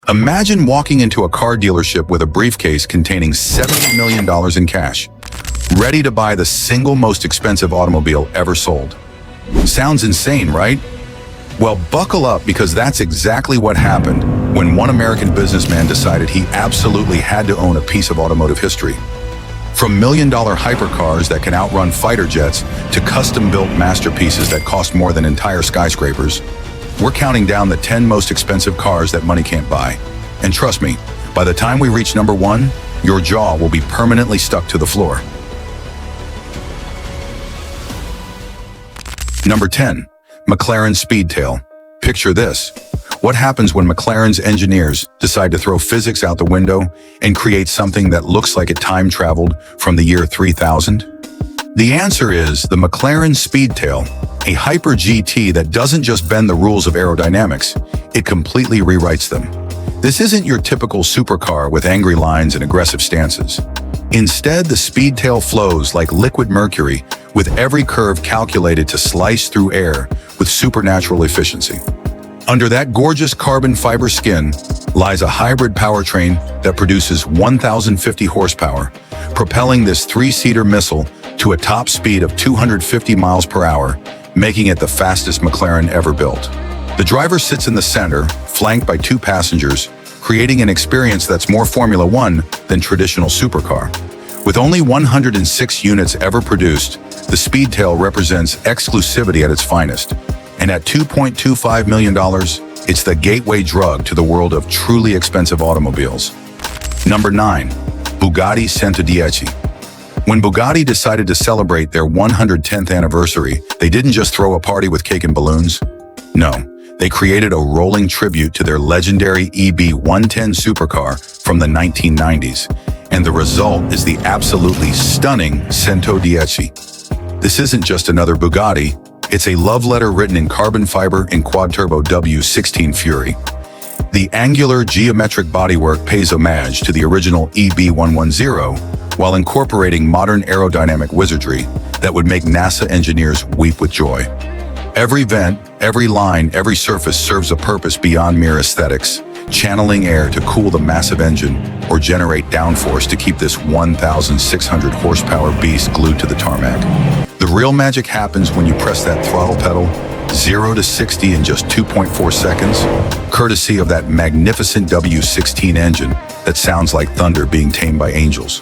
Imagine walking into a car dealership with a briefcase containing $70 million in cash, ready to buy the single most expensive automobile ever sold. Sounds insane, right? Well, buckle up, because that's exactly what happened when one American businessman decided he absolutely had to own a piece of automotive history. From million-dollar hypercars that can outrun fighter jets to custom-built masterpieces that cost more than entire skyscrapers, we're counting down the 10 most expensive cars that money can't buy. And trust me, by the time we reach number 1, your jaw will be permanently stuck to the floor. Number 10. McLaren Speedtail. Picture this. What happens when McLaren's engineers decide to throw physics out the window and create something that looks like it time-traveled from the year 3000? The answer is the McLaren Speedtail, a hyper GT that doesn't just bend the rules of aerodynamics, it completely rewrites them. This isn't your typical supercar with angry lines and aggressive stances. Instead, the Speedtail flows like liquid mercury, with every curve calculated to slice through air with supernatural efficiency. Under that gorgeous carbon fiber skin lies a hybrid powertrain that produces 1,050 horsepower, propelling this three-seater missile to a top speed of 250 miles per hour, making it the fastest McLaren ever built. The driver sits in the center, flanked by 2 passengers, creating an experience that's more Formula One than traditional supercar. With only 106 units ever produced, the Speedtail represents exclusivity at its finest. And at $2.25 million, it's the gateway drug to the world of truly expensive automobiles. Number 9. Bugatti Centodieci. When Bugatti decided to celebrate their 110th anniversary, they didn't just throw a party with cake and balloons. No, they created a rolling tribute to their legendary EB110 supercar from the 1990s. And the result is the absolutely stunning Centodieci. This isn't just another Bugatti, it's a love letter written in carbon fiber and quad-turbo W16 Fury. The angular geometric bodywork pays homage to the original EB110 while incorporating modern aerodynamic wizardry that would make NASA engineers weep with joy. Every vent, every line, every surface serves a purpose beyond mere aesthetics, channeling air to cool the massive engine or generate downforce to keep this 1,600 horsepower beast glued to the tarmac. The real magic happens when you press that throttle pedal, 0 to 60 in just 2.4 seconds, courtesy of that magnificent W16 engine that sounds like thunder being tamed by angels.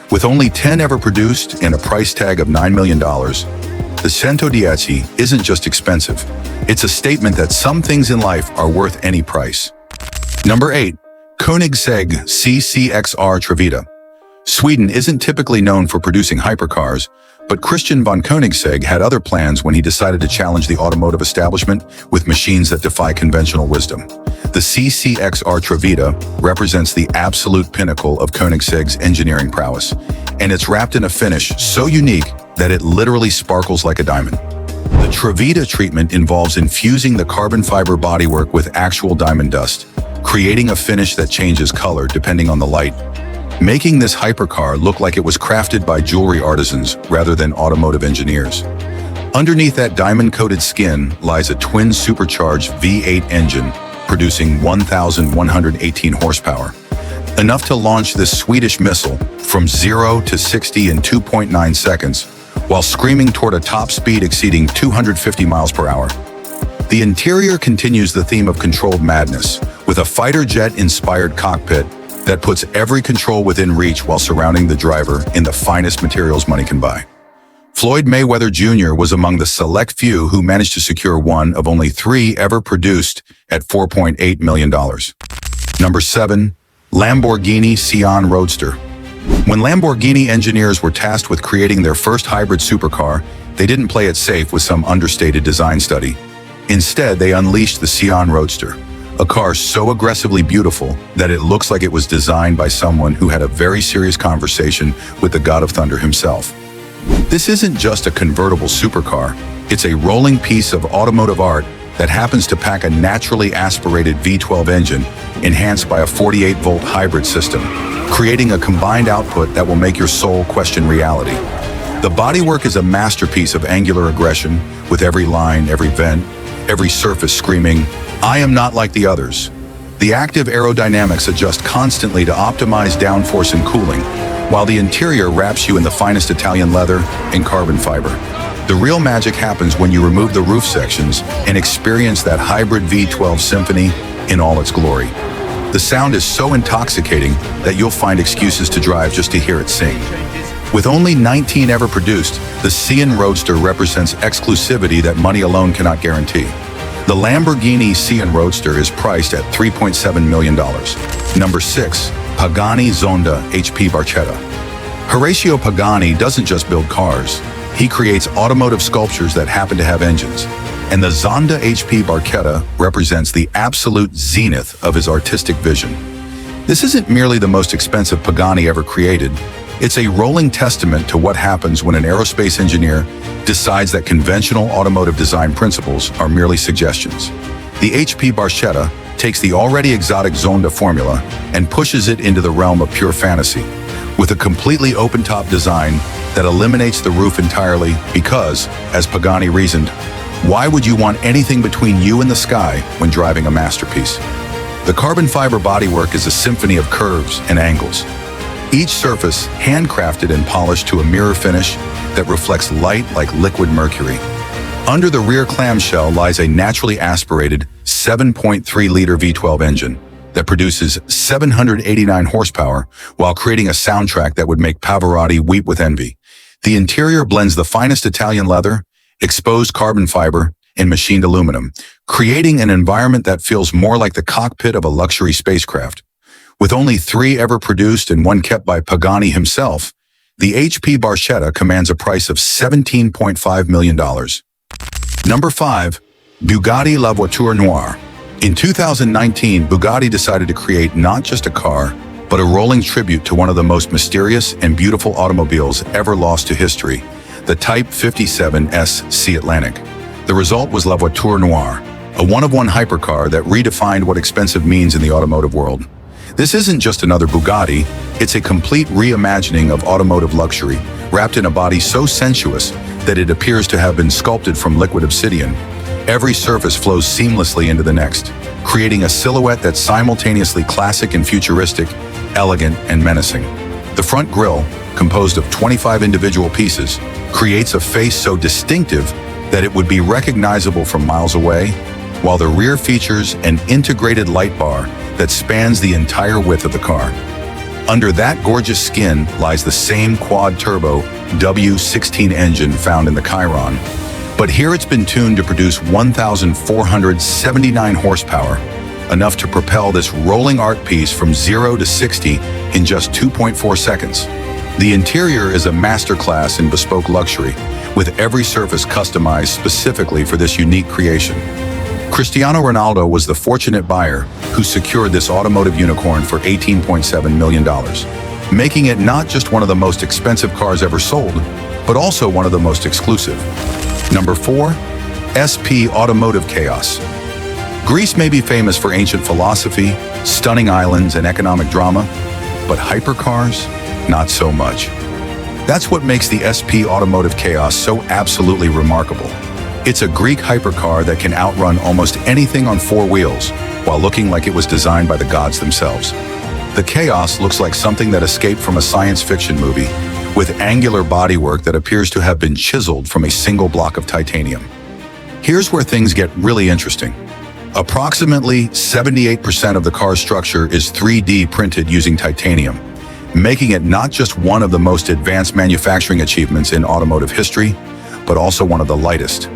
With only 10 ever produced and a price tag of $9 million, the Centodieci isn't just expensive. It's a statement that some things in life are worth any price. Number 8. Koenigsegg CCXR Trevita. Sweden isn't typically known for producing hypercars, but Christian von Koenigsegg had other plans when he decided to challenge the automotive establishment with machines that defy conventional wisdom. The CCXR Trevita represents the absolute pinnacle of Koenigsegg's engineering prowess, and it's wrapped in a finish so unique that it literally sparkles like a diamond. The Trevita treatment involves infusing the carbon fiber bodywork with actual diamond dust, creating a finish that changes color depending on the light, making this hypercar look like it was crafted by jewelry artisans rather than automotive engineers. Underneath that diamond-coated skin lies a twin supercharged V8 engine producing 1,118 horsepower, enough to launch this Swedish missile from 0 to 60 in 2.9 seconds, while screaming toward a top speed exceeding 250 miles per hour. The interior continues the theme of controlled madness, with a fighter jet-inspired cockpit that puts every control within reach while surrounding the driver in the finest materials money can buy. Floyd Mayweather Jr. was among the select few who managed to secure one of only 3 ever produced at $4.8 million. Number 7. Lamborghini Sian Roadster. When Lamborghini engineers were tasked with creating their first hybrid supercar, they didn't play it safe with some understated design study. Instead, they unleashed the Sian Roadster, a car so aggressively beautiful that it looks like it was designed by someone who had a very serious conversation with the God of Thunder himself. This isn't just a convertible supercar, it's a rolling piece of automotive art that happens to pack a naturally aspirated V12 engine enhanced by a 48-volt hybrid system, creating a combined output that will make your soul question reality. The bodywork is a masterpiece of angular aggression, with every line, every vent, every surface screaming, "I am not like the others." The active aerodynamics adjust constantly to optimize downforce and cooling, while the interior wraps you in the finest Italian leather and carbon fiber. The real magic happens when you remove the roof sections and experience that hybrid V12 symphony in all its glory. The sound is so intoxicating that you'll find excuses to drive just to hear it sing. With only 19 ever produced, the Sian Roadster represents exclusivity that money alone cannot guarantee. The Lamborghini Sian Roadster is priced at $3.7 million. Number 6. Pagani Zonda HP Barchetta. Horacio Pagani doesn't just build cars. He creates automotive sculptures that happen to have engines. And the Zonda HP Barchetta represents the absolute zenith of his artistic vision. This isn't merely the most expensive Pagani ever created. It's a rolling testament to what happens when an aerospace engineer decides that conventional automotive design principles are merely suggestions. The HP Barchetta takes the already exotic Zonda formula and pushes it into the realm of pure fantasy, with a completely open-top design that eliminates the roof entirely because, as Pagani reasoned, why would you want anything between you and the sky when driving a masterpiece? The carbon fiber bodywork is a symphony of curves and angles. Each surface handcrafted and polished to a mirror finish that reflects light like liquid mercury. Under the rear clamshell lies a naturally aspirated 7.3-liter V12 engine that produces 789 horsepower while creating a soundtrack that would make Pavarotti weep with envy. The interior blends the finest Italian leather, exposed carbon fiber, and machined aluminum, creating an environment that feels more like the cockpit of a luxury spacecraft. With only 3 ever produced and 1 kept by Pagani himself, the HP Barchetta commands a price of $17.5 million. Number 5. Bugatti La Voiture Noire. In 2019, Bugatti decided to create not just a car, but a rolling tribute to one of the most mysterious and beautiful automobiles ever lost to history, the Type 57S Sea Atlantic. The result was La Voiture Noire, a one-of-one hypercar that redefined what expensive means in the automotive world. This isn't just another Bugatti, it's a complete reimagining of automotive luxury, wrapped in a body so sensuous that it appears to have been sculpted from liquid obsidian. Every surface flows seamlessly into the next, creating a silhouette that's simultaneously classic and futuristic, elegant and menacing. The front grille, composed of 25 individual pieces, creates a face so distinctive that it would be recognizable from miles away, while the rear features an integrated light bar that spans the entire width of the car. Under that gorgeous skin lies the same quad-turbo W16 engine found in the Chiron, but here it's been tuned to produce 1,479 horsepower, enough to propel this rolling art piece from 0 to 60 in just 2.4 seconds. The interior is a masterclass in bespoke luxury, with every surface customized specifically for this unique creation. Cristiano Ronaldo was the fortunate buyer who secured this automotive unicorn for $18.7 million, making it not just one of the most expensive cars ever sold, but also one of the most exclusive. Number 4. SP Automotive Chaos. Greece may be famous for ancient philosophy, stunning islands, and economic drama, but hypercars, not so much. That's what makes the SP Automotive Chaos so absolutely remarkable. It's a Greek hypercar that can outrun almost anything on 4 wheels, while looking like it was designed by the gods themselves. The Chaos looks like something that escaped from a science fiction movie, with angular bodywork that appears to have been chiseled from a single block of titanium. Here's where things get really interesting. Approximately 78% of the car's structure is 3D printed using titanium, making it not just one of the most advanced manufacturing achievements in automotive history, but also one of the lightest.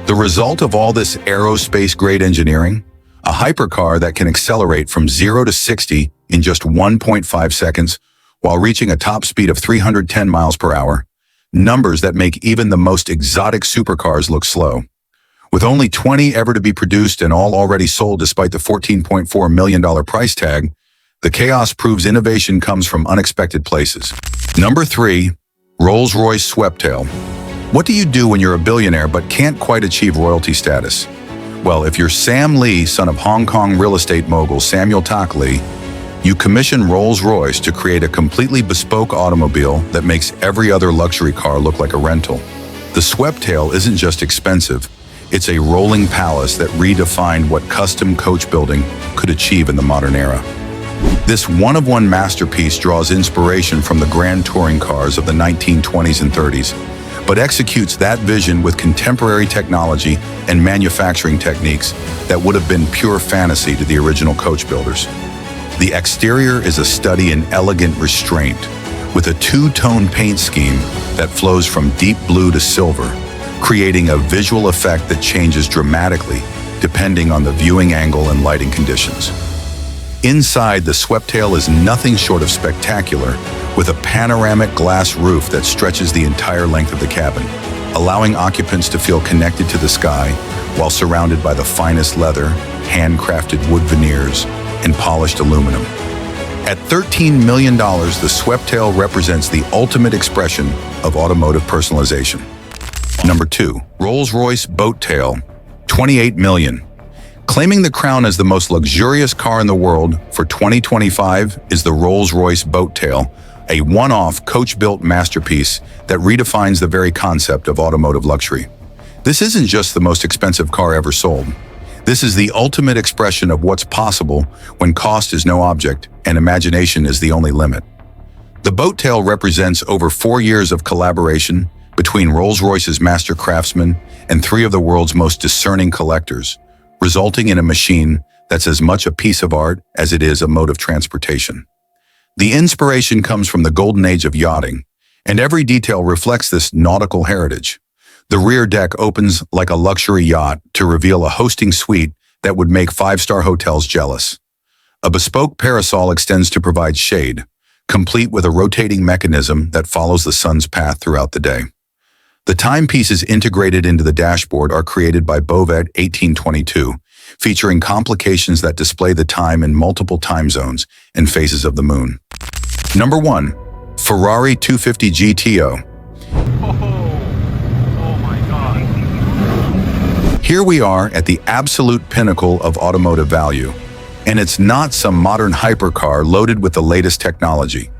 The result of all this aerospace-grade engineering? A hypercar that can accelerate from 0 to 60 in just 1.5 seconds while reaching a top speed of 310 miles per hour, numbers that make even the most exotic supercars look slow. With only 20 ever to be produced and all already sold despite the $14.4 million price tag, the Chaos proves innovation comes from unexpected places. Number 3. Rolls-Royce Sweptail. What do you do when you're a billionaire but can't quite achieve royalty status? Well, if you're Sam Lee, son of Hong Kong real estate mogul Samuel Tak Lee, you commission Rolls-Royce to create a completely bespoke automobile that makes every other luxury car look like a rental. The Sweptail isn't just expensive, It's a rolling palace that redefined what custom coach building could achieve in the modern era. This one-of-one masterpiece draws inspiration from the grand touring cars of the 1920s and 30s, but executes that vision with contemporary technology and manufacturing techniques that would have been pure fantasy to the original coach builders. The exterior is a study in elegant restraint, with a two-tone paint scheme that flows from deep blue to silver, creating a visual effect that changes dramatically depending on the viewing angle and lighting conditions. Inside, the Sweptail is nothing short of spectacular, with a panoramic glass roof that stretches the entire length of the cabin, allowing occupants to feel connected to the sky while surrounded by the finest leather, handcrafted wood veneers, and polished aluminum. At $13 million, the Sweptail represents the ultimate expression of automotive personalization. Number 2, Rolls-Royce Boattail, $28 million. Claiming the crown as the most luxurious car in the world for 2025 is the Rolls-Royce Boattail, a one-off coach-built masterpiece that redefines the very concept of automotive luxury. This isn't just the most expensive car ever sold. This is the ultimate expression of what's possible when cost is no object and imagination is the only limit. The Boattail represents over 4 years of collaboration between Rolls-Royce's master craftsmen and 3 of the world's most discerning collectors, resulting in a machine that's as much a piece of art as it is a mode of transportation. The inspiration comes from the golden age of yachting, and every detail reflects this nautical heritage. The rear deck opens like a luxury yacht to reveal a hosting suite that would make 5-star hotels jealous. A bespoke parasol extends to provide shade, complete with a rotating mechanism that follows the sun's path throughout the day. The timepieces integrated into the dashboard are created by Bovet 1822, featuring complications that display the time in multiple time zones and phases of the moon. Number 1, Ferrari 250 GTO. Oh my God. Here we are at the absolute pinnacle of automotive value, and it's not some modern hypercar loaded with the latest technology.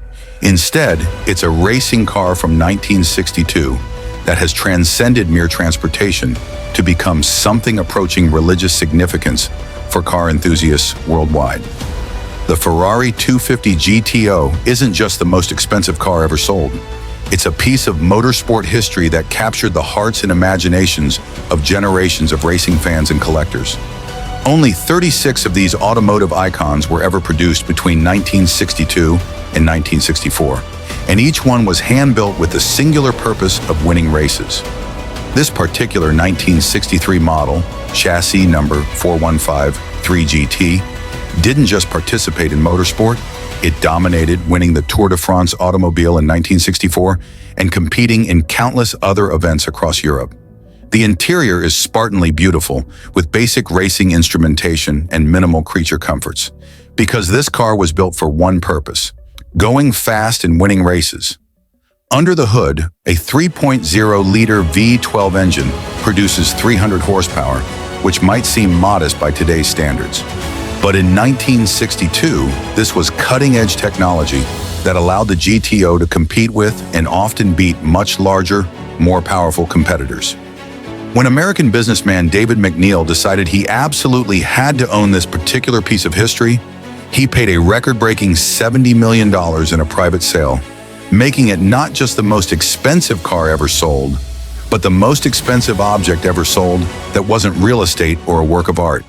Instead, it's a racing car from 1962 that has transcended mere transportation to become something approaching religious significance for car enthusiasts worldwide. The Ferrari 250 GTO isn't just the most expensive car ever sold. It's a piece of motorsport history that captured the hearts and imaginations of generations of racing fans and collectors. Only 36 of these automotive icons were ever produced between 1962 and 1964. And each one was hand-built with the singular purpose of winning races. This particular 1963 model, chassis number 4153GT, didn't just participate in motorsport, it dominated, winning the Tour de France automobile in 1964 and competing in countless other events across Europe. The interior is Spartanly beautiful, with basic racing instrumentation and minimal creature comforts, because this car was built for one purpose: going fast and winning races. Under the hood, a 3.0-liter V12 engine produces 300 horsepower, which might seem modest by today's standards. But in 1962, this was cutting-edge technology that allowed the GTO to compete with and often beat much larger, more powerful competitors. When American businessman David McNeil decided he absolutely had to own this particular piece of history, he paid a record-breaking $70 million in a private sale, making it not just the most expensive car ever sold, but the most expensive object ever sold that wasn't real estate or a work of art.